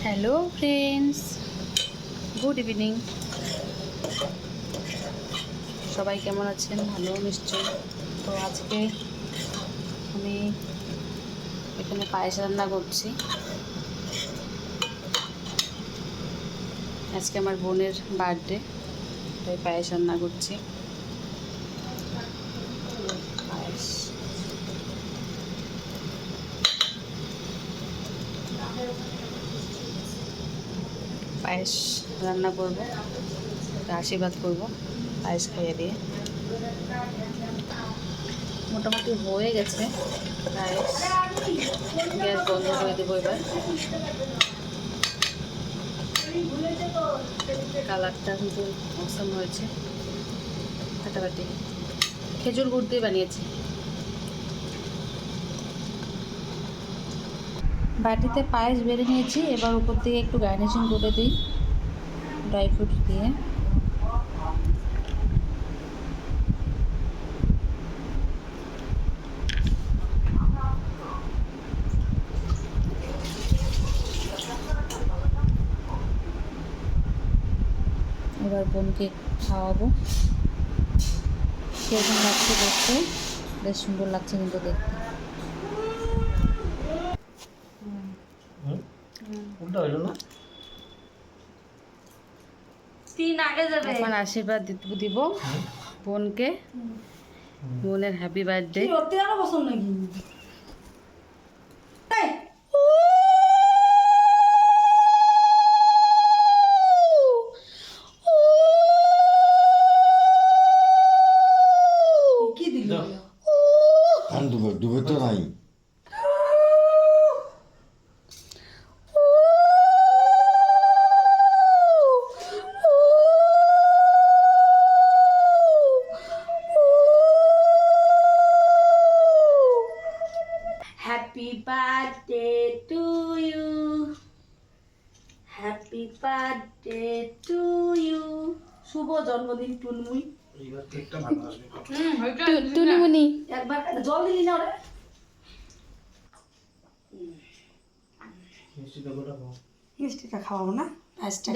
Hello friends, good evening. সবাই কেমন আছেন? ভালো নিশ্চয়ই। তো আজকে আমি এখানে পায়েস রান্না করছি। আজকে আমার বোনের বার্থডে, তাই পায়েস রান্না করছি। পায়েস পায়েস রান্না করবো, আশীর্বাদ করবো পায়েস খাইয়ে দিয়ে। মোটামুটি হয়ে গেছে পায়েস, গ্যাস বন্ধ করে দেবো এবার। কালারটা কিন্তু অসম হয়েছে, ফাটাফাটি। খেজুর গুড় দিয়ে বানিয়েছি। বাটিতে পায়েস বেড়ে নিয়েছি, এবার উপর থেকে একটু গার্নিশিং করে দিই ড্রাই ফ্রুটস দিয়ে। এবার বোনকে খাওয়াবো। কেমন লাগছে দেখতে? বেশ সুন্দর লাগছে কিন্তু দেখতে। এখন আশীর্বাদ দিব বোনকে। বোনের হ্যাপি বার্থডে। ডুবে তো নাই। Happy birthday to you. Happy birthday to you. শুভ জন্মদিন টুনমুই। এইবার কেকটা ভালো আসবে। টুনমুনি একবার জল দিলি না ওরে? মিষ্টিটা গোটা খাও। মিষ্টিটা খাওয়াবো না, পায়েসটা